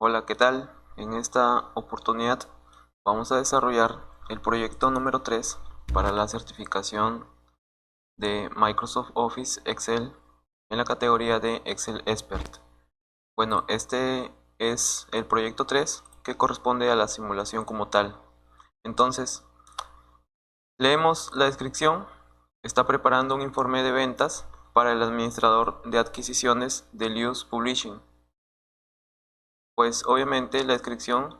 Hola, ¿qué tal? En esta oportunidad vamos a desarrollar el proyecto número 3 para la certificación de Microsoft Office Excel en la categoría de Excel Expert. Bueno, este es el proyecto 3 que corresponde a la simulación como tal. Entonces, leemos la descripción. Está preparando un informe de ventas para el administrador de adquisiciones de Lewis Publishing. Pues obviamente la descripción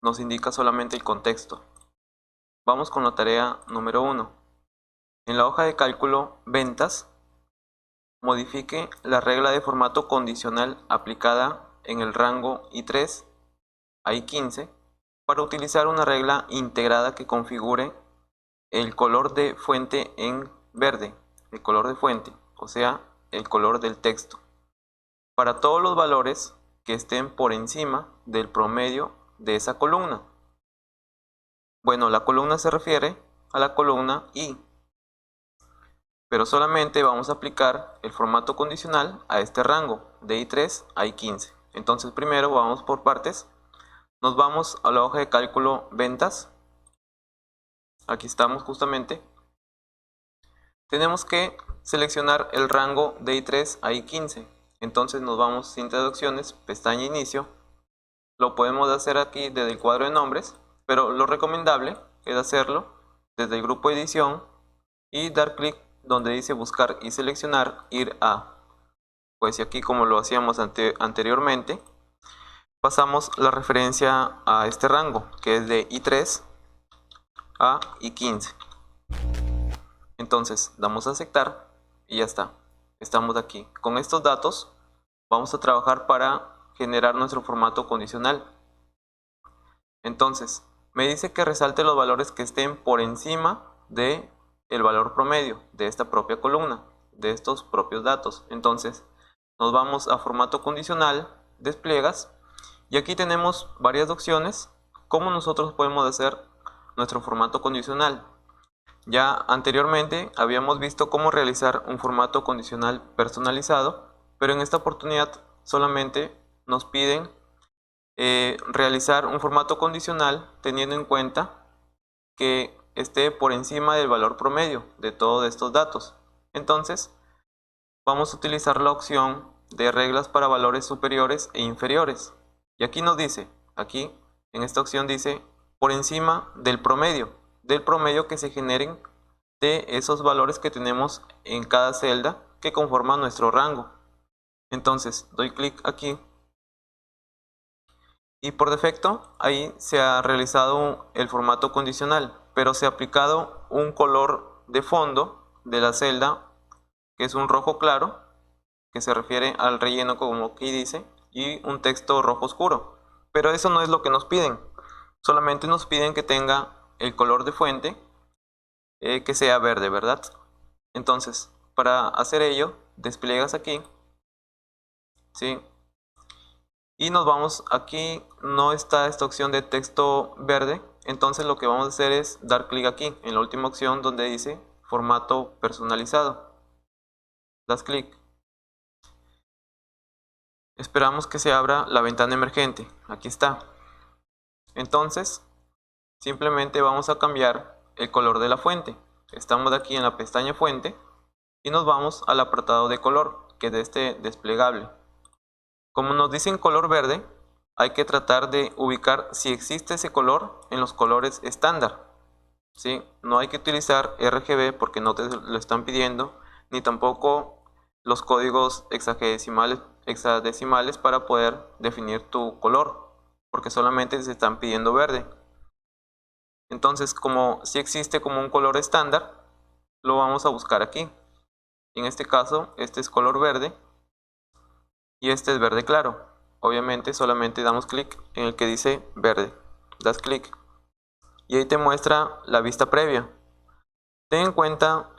nos indica solamente el contexto. Vamos con la tarea número 1. En la hoja de cálculo ventas, modifique la regla de formato condicional aplicada en el rango I3 a I15 para utilizar una regla integrada que configure el color de fuente en verde, el color de fuente, o sea, el color del texto, para todos los valores que estén por encima del promedio de esa columna. Bueno, la columna se refiere a la columna I, pero solamente vamos a aplicar el formato condicional a este rango de I3 a I15. Entonces primero vamos por partes. Nos vamos a la hoja de cálculo ventas. Aquí estamos justamente. Tenemos que seleccionar el rango de I3 a I15. Entonces nos vamos sin traducciones, pestaña inicio. Lo podemos hacer aquí desde el cuadro de nombres, pero lo recomendable es hacerlo desde el grupo edición y dar clic donde dice buscar y seleccionar ir a. Pues y aquí, como lo hacíamos anteriormente, pasamos la referencia a este rango que es de I3 a I15. Entonces damos a aceptar y ya está, estamos aquí. Con estos datos vamos a trabajar para generar nuestro formato condicional. Entonces me dice que resalte los valores que estén por encima de el valor promedio de esta propia columna, de estos propios datos. Entonces nos vamos a formato condicional, despliegas, y aquí tenemos varias opciones cómo nosotros podemos hacer nuestro formato condicional. Ya anteriormente habíamos visto cómo realizar un formato condicional personalizado, pero en esta oportunidad solamente nos piden realizar un formato condicional teniendo en cuenta que esté por encima del valor promedio de todos estos datos. Entonces vamos a utilizar la opción de reglas para valores superiores e inferiores. Y aquí nos dice, aquí en esta opción dice por encima del promedio que se generen de esos valores que tenemos en cada celda que conforman nuestro rango. Entonces doy clic aquí y por defecto ahí se ha realizado el formato condicional, pero se ha aplicado un color de fondo de la celda que es un rojo claro, que se refiere al relleno como aquí dice, y un texto rojo oscuro. Pero eso no es lo que nos piden, solamente nos piden que tenga el color de fuente que sea verde, ¿verdad? Entonces, para hacer ello, despliegas aquí, ¿sí? Y nos vamos, aquí no está esta opción de texto verde, entonces lo que vamos a hacer es dar clic aquí, en la última opción donde dice formato personalizado. Das clic. Esperamos que se abra la ventana emergente, aquí está. Entonces, simplemente vamos a cambiar el color de la fuente. Estamos aquí en la pestaña fuente y nos vamos al apartado de color, que es de este desplegable. Como nos dicen color verde, hay que tratar de ubicar si existe ese color en los colores estándar. ¿Sí? No hay que utilizar RGB porque no te lo están pidiendo, ni tampoco los códigos hexadecimales para poder definir tu color, porque solamente se están pidiendo verde. Entonces, como si existe como un color estándar, lo vamos a buscar aquí. En este caso, este es color verde y este es verde claro. Obviamente solamente damos clic en el que dice verde. Das clic y ahí te muestra la vista previa. Ten en cuenta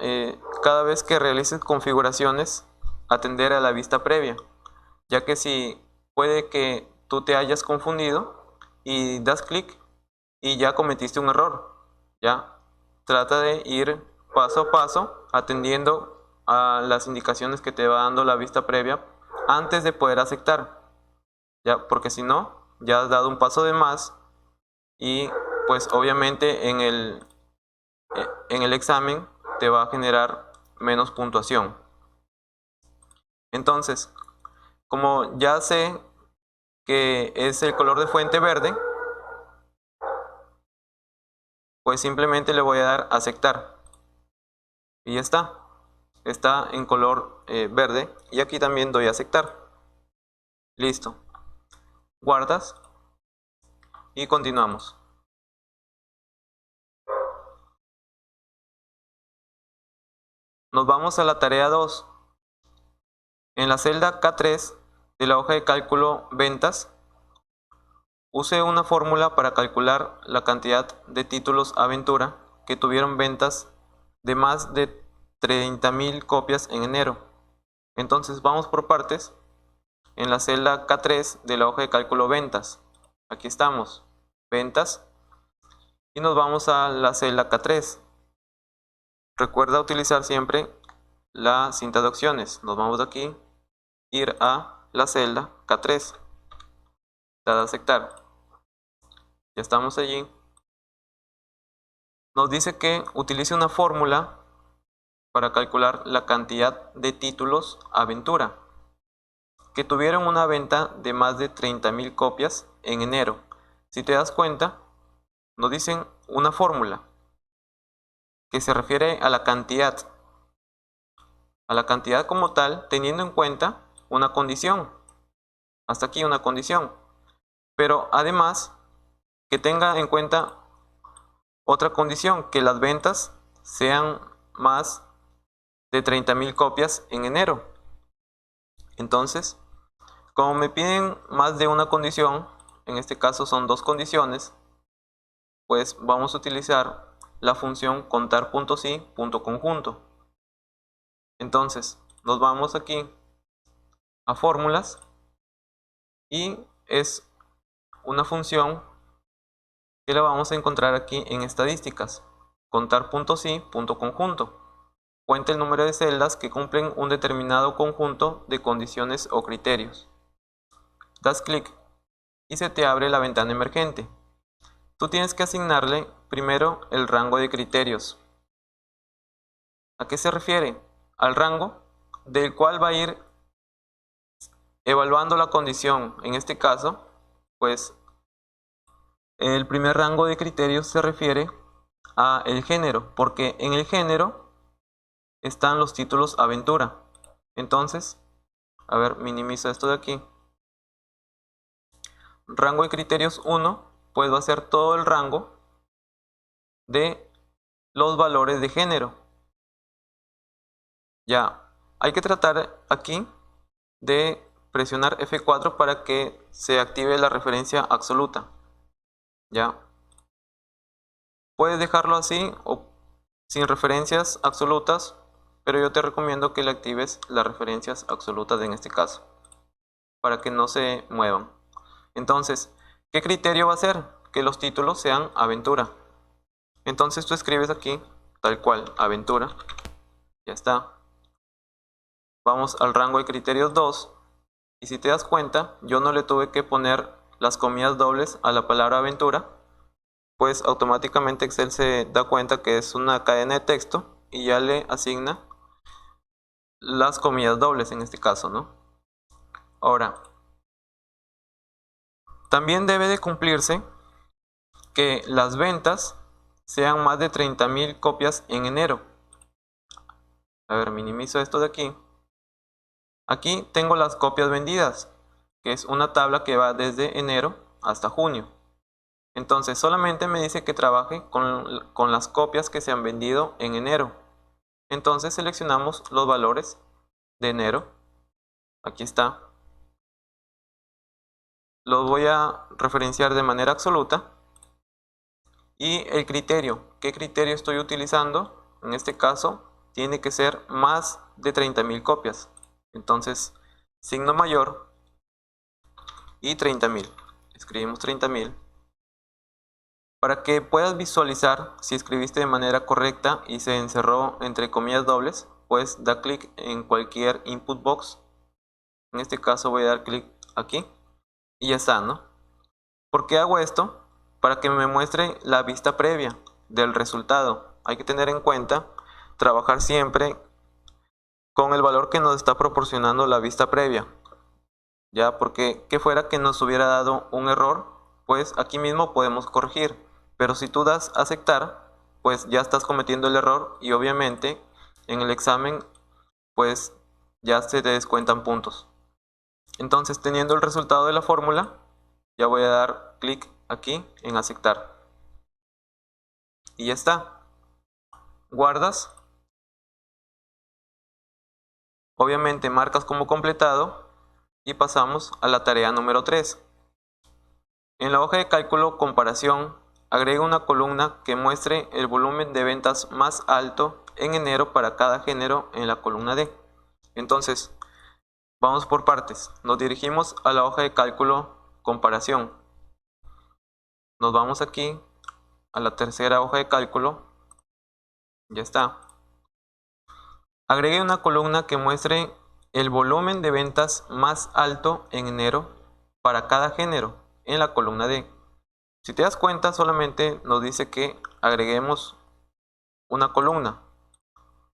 cada vez que realices configuraciones atender a la vista previa, ya que si puede que tú te hayas confundido y das clic y ya cometiste un error. Ya trata de ir paso a paso atendiendo a las indicaciones que te va dando la vista previa antes de poder aceptar, ya, porque si no ya has dado un paso de más y pues obviamente en el examen te va a generar menos puntuación. Entonces, como ya sé que es el color de fuente verde, pues simplemente le voy a dar a aceptar y ya está en color verde, y aquí también doy a aceptar. Listo, guardas y continuamos. Nos vamos a la tarea 2. En la celda K3 de la hoja de cálculo ventas, use una fórmula para calcular la cantidad de títulos Aventura que tuvieron ventas de más de 30.000 copias en enero. Entonces vamos por partes. En la celda K3 de la hoja de cálculo ventas, aquí estamos, ventas, y nos vamos a la celda K3. Recuerda utilizar siempre la cinta de opciones. Nos vamos de aquí, ir a la celda K3, dar a aceptar. Ya estamos allí. Nos dice que utilice una fórmula para calcular la cantidad de títulos Aventura que tuvieron una venta de más de 30.000 copias en enero. Si te das cuenta, nos dicen una fórmula que se refiere a la cantidad como tal, teniendo en cuenta una condición. Hasta aquí una condición. Pero además que tenga en cuenta otra condición, que las ventas sean más de 30.000 copias en enero. Entonces, como me piden más de una condición, en este caso son dos condiciones, pues vamos a utilizar la función contar puntos y punto conjunto. Entonces, nos vamos aquí a fórmulas y es una función que la vamos a encontrar aquí en estadísticas. Contar puntos y punto conjunto. Cuenta el número de celdas que cumplen un determinado conjunto de condiciones o criterios. Das clic y se te abre la ventana emergente. Tú tienes que asignarle primero el rango de criterios. ¿A qué se refiere? Al rango del cual va a ir evaluando la condición. En este caso, pues el primer rango de criterios se refiere a el género, porque en el género están los títulos Aventura. Entonces, a ver, minimizo esto de aquí. Rango de criterios 1, pues va a ser todo el rango de los valores de género. Ya, hay que tratar aquí de presionar F4 para que se active la referencia absoluta. Ya. Puedes dejarlo así o sin referencias absolutas, pero yo te recomiendo que le actives las referencias absolutas en este caso, para que no se muevan. Entonces, ¿qué criterio va a ser? Que los títulos sean aventura. Entonces tú escribes aquí, tal cual, aventura. Ya está. Vamos al rango de criterios 2. Y si te das cuenta, yo no le tuve que poner las comillas dobles a la palabra aventura, pues automáticamente Excel se da cuenta que es una cadena de texto y ya le asigna las comillas dobles en este caso, ¿no? Ahora, también debe de cumplirse que las ventas sean más de 30.000 copias en enero. A ver, minimizo esto de aquí. Aquí tengo las copias vendidas, que es una tabla que va desde enero hasta junio. Entonces solamente me dice que trabaje con las copias que se han vendido en enero. Entonces seleccionamos los valores de enero. Aquí está. Los voy a referenciar de manera absoluta. Y el criterio, ¿qué criterio estoy utilizando? En este caso tiene que ser más de 30.000 copias. Entonces signo mayor y 30.000. Escribimos 30.000. Para que puedas visualizar si escribiste de manera correcta y se encerró entre comillas dobles, pues da clic en cualquier input box. En este caso voy a dar clic aquí y ya está, ¿no? ¿Por qué hago esto? Para que me muestre la vista previa del resultado. Hay que tener en cuenta trabajar siempre con el valor que nos está proporcionando la vista previa. Ya, porque que fuera que nos hubiera dado un error, pues aquí mismo podemos corregir. Pero si tú das a aceptar, pues ya estás cometiendo el error y obviamente en el examen pues ya se te descuentan puntos. Entonces, teniendo el resultado de la fórmula, ya voy a dar clic aquí en aceptar. Y ya está. Guardas. Obviamente marcas como completado y pasamos a la tarea número 3. En la hoja de cálculo comparación, agrega una columna que muestre el volumen de ventas más alto en enero para cada género en la columna D. Entonces, vamos por partes. Nos dirigimos a la hoja de cálculo comparación. Nos vamos aquí a la tercera hoja de cálculo. Ya está. Agregue una columna que muestre el volumen de ventas más alto en enero para cada género en la columna D. Si te das cuenta, solamente nos dice que agreguemos una columna,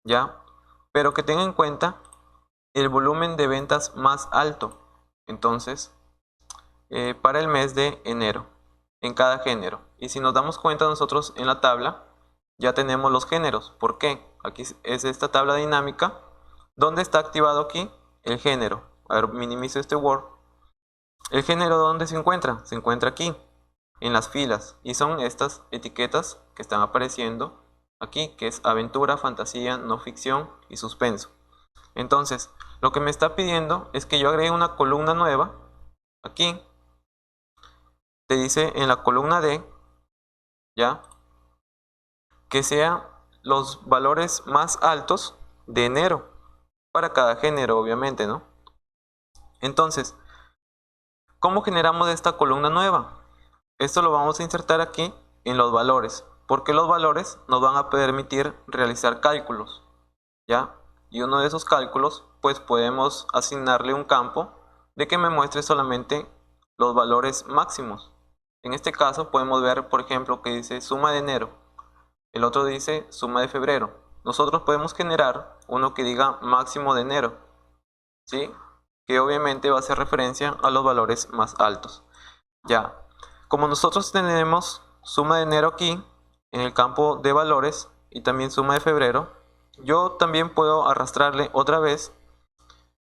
¿ya? Pero que tenga en cuenta el volumen de ventas más alto. Entonces, para el mes de enero, en cada género. Y si nos damos cuenta nosotros en la tabla, ya tenemos los géneros. ¿Por qué? Aquí es esta tabla dinámica donde está activado aquí el género. A ver, minimizo este Word. ¿El género dónde se encuentra? Se encuentra aquí, en las filas. Y son estas etiquetas que están apareciendo aquí, que es aventura, fantasía, no ficción y suspenso. Entonces, lo que me está pidiendo es que yo agregue una columna nueva aquí. Te dice en la columna D, ya, que sea los valores más altos de enero para cada género, obviamente, ¿no? Entonces, ¿cómo generamos esta columna nueva? Esto lo vamos a insertar aquí en los valores, porque los valores nos van a permitir realizar cálculos, ¿ya? Y uno de esos cálculos, pues podemos asignarle un campo de que me muestre solamente los valores máximos. En este caso podemos ver, por ejemplo, que dice suma de enero. El otro dice suma de febrero. Nosotros podemos generar uno que diga máximo de enero, ¿sí? Que obviamente va a hacer referencia a los valores más altos. Ya, como nosotros tenemos suma de enero aquí, en el campo de valores, y también suma de febrero, yo también puedo arrastrarle otra vez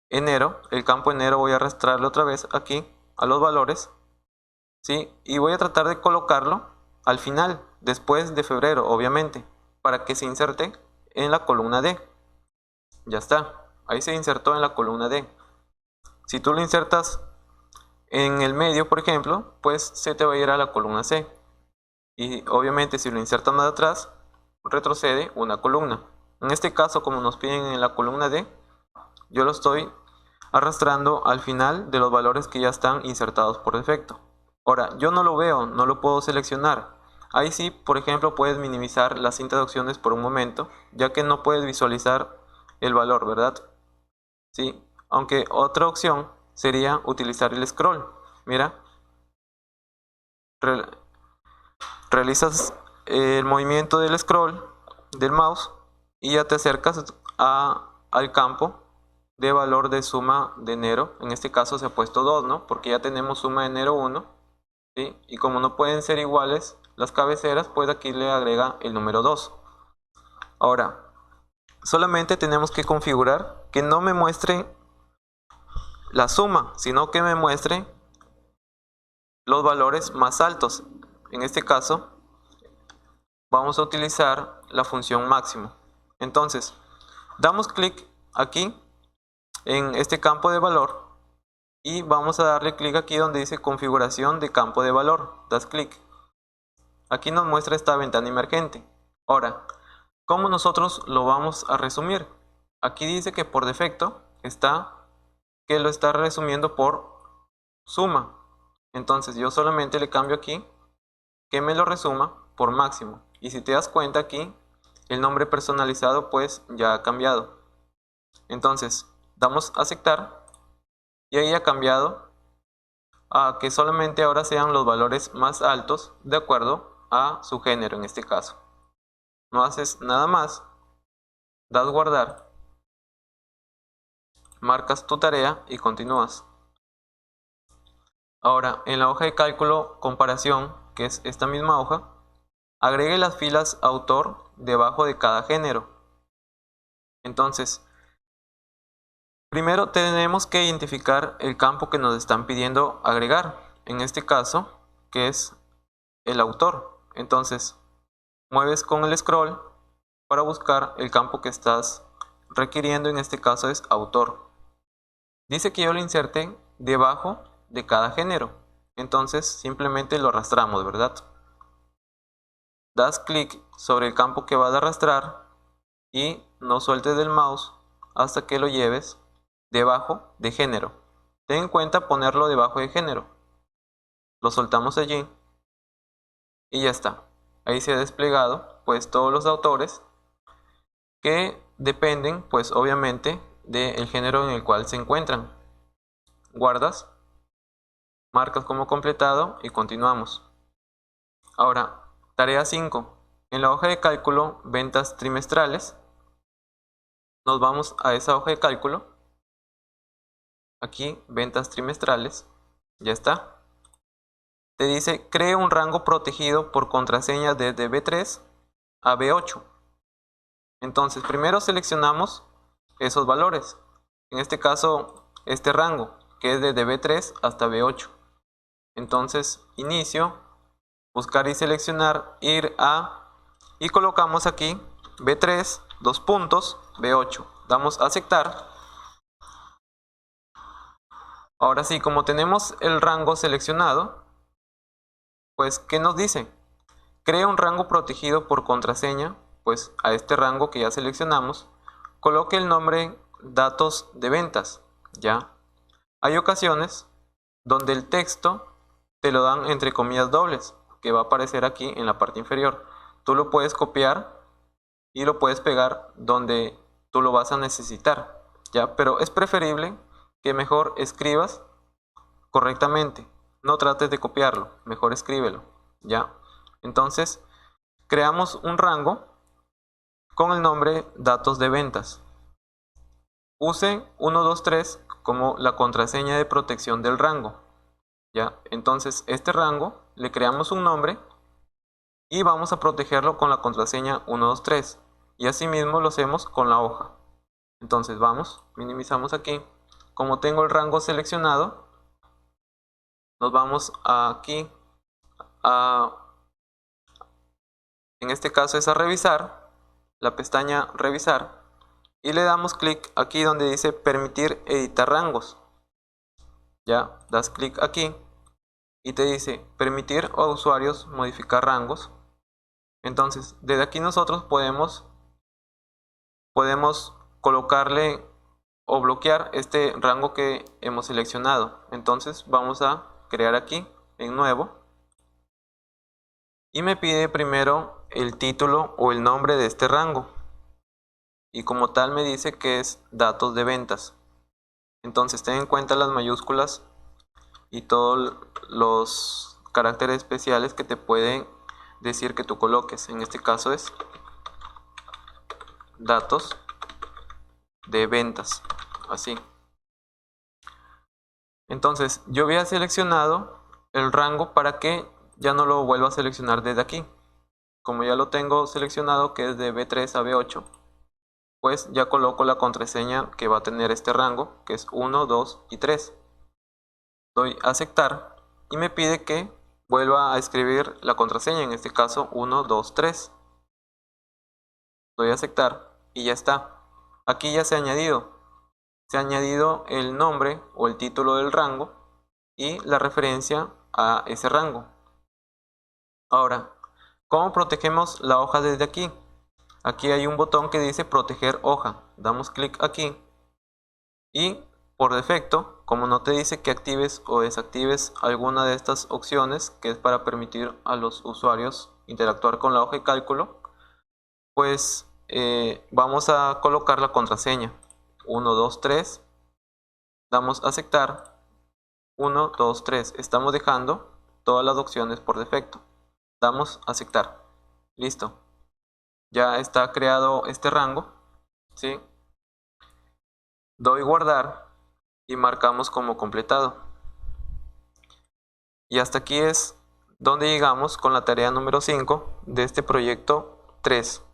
enero, el campo enero voy a arrastrarle otra vez aquí a los valores, ¿sí? Y voy a tratar de colocarlo al final, después de febrero, obviamente, para que se inserte en la columna D. Ya está, ahí se insertó en la columna D. Si tú lo insertas en el medio, por ejemplo, pues se te va a ir a la columna C. Y obviamente si lo insertas más atrás, retrocede una columna. En este caso, como nos piden en la columna D, yo lo estoy arrastrando al final de los valores que ya están insertados por defecto. Ahora, yo no lo veo, no lo puedo seleccionar. Ahí sí, por ejemplo, puedes minimizar la cinta de opciones por un momento, ya que no puedes visualizar el valor, ¿verdad? Sí, aunque otra opción sería utilizar el scroll. Mira, realizas el movimiento del scroll del mouse y ya te acercas al campo de valor de suma de enero. En este caso se ha puesto 2, ¿no? Porque ya tenemos suma de enero 1, ¿sí? Y como no pueden ser iguales las cabeceras, pues aquí le agrega el número 2. Ahora, solamente tenemos que configurar que no me muestre la suma, sino que me muestre los valores más altos. En este caso, vamos a utilizar la función máximo. Entonces, damos clic aquí en este campo de valor y vamos a darle clic aquí donde dice configuración de campo de valor. Das clic. Aquí nos muestra esta ventana emergente. Ahora, ¿cómo nosotros lo vamos a resumir? Aquí dice que por defecto que lo está resumiendo por suma. Entonces yo solamente le cambio aquí que me lo resuma por máximo. Y si te das cuenta aquí, el nombre personalizado pues ya ha cambiado. Entonces, damos a aceptar y ahí ha cambiado a que solamente ahora sean los valores más altos de acuerdo a su género en este caso. No haces nada más, das guardar, marcas tu tarea y continúas. Ahora, en la hoja de cálculo comparación, que es esta misma hoja, agregue las filas autor debajo de cada género. Entonces, primero tenemos que identificar el campo que nos están pidiendo agregar, en este caso, que es el autor. Entonces, mueves con el scroll para buscar el campo que estás requiriendo, en este caso es autor. Dice que yo lo inserte debajo de cada género, entonces simplemente lo arrastramos, ¿verdad? Das clic sobre el campo que vas a arrastrar y no sueltes del mouse hasta que lo lleves debajo de género. Ten en cuenta ponerlo debajo de género. Lo soltamos allí y ya está. Ahí se ha desplegado pues todos los autores que dependen pues obviamente del género en el cual se encuentran. Guardas, marcas como completado y continuamos. Ahora, tarea 5. En la hoja de cálculo ventas trimestrales, nos vamos a esa hoja de cálculo. Aquí ventas trimestrales, ya está. Te dice cree un rango protegido por contraseña desde B3 a B8. Entonces primero seleccionamos esos valores, en este caso este rango que es desde B3 hasta B8. Entonces inicio, buscar y seleccionar, ir a, y colocamos aquí B3, dos puntos, B8. Damos a aceptar. Ahora sí, como tenemos el rango seleccionado, pues ¿qué nos dice? Crea un rango protegido por contraseña, pues a este rango que ya seleccionamos, coloque el nombre datos de ventas, ya. Hay ocasiones donde el texto te lo dan entre comillas dobles, que va a aparecer aquí en la parte inferior. Tú lo puedes copiar y lo puedes pegar donde tú lo vas a necesitar, ya, pero es preferible que mejor escribas correctamente. No trates de copiarlo, mejor escríbelo, ya. Entonces, creamos un rango con el nombre datos de ventas. Use 123 como la contraseña de protección del rango. ¿Ya? Entonces, este rango le creamos un nombre y vamos a protegerlo con la contraseña 123. Y asimismo lo hacemos con la hoja. Entonces, vamos, minimizamos aquí. Como tengo el rango seleccionado, nos vamos aquí en este caso es a revisar, la pestaña revisar, y le damos clic aquí donde dice permitir editar rangos. Ya, das clic aquí y te dice permitir a usuarios modificar rangos. Entonces, desde aquí nosotros podemos colocarle o bloquear este rango que hemos seleccionado. Entonces, vamos a crear aquí en nuevo. Y me pide primero el título o el nombre de este rango. Y como tal me dice que es datos de ventas. Entonces ten en cuenta las mayúsculas y todos los caracteres especiales que te pueden decir que tú coloques. En este caso es datos de ventas, así. Entonces yo había seleccionado el rango para que ya no lo vuelva a seleccionar desde aquí. Como ya lo tengo seleccionado, que es de B3 a B8, pues ya coloco la contraseña que va a tener este rango, que es 1, 2 y 3. Doy a aceptar y me pide que vuelva a escribir la contraseña, en este caso 1, 2, 3. Doy a aceptar y ya está. Aquí ya se ha añadido. Se ha añadido el nombre o el título del rango y la referencia a ese rango. Ahora, ¿cómo protegemos la hoja desde aquí? Aquí hay un botón que dice proteger hoja. Damos clic aquí y por defecto, como no te dice que actives o desactives alguna de estas opciones, que es para permitir a los usuarios interactuar con la hoja de cálculo, pues vamos a colocar la contraseña 1, 2, 3. Damos a aceptar 1, 2, 3. Estamos dejando todas las opciones por defecto. Damos a aceptar. Listo. Ya está creado este rango, ¿sí? Doy guardar y marcamos como completado. Y hasta aquí es donde llegamos con la tarea número 5 de este proyecto 3.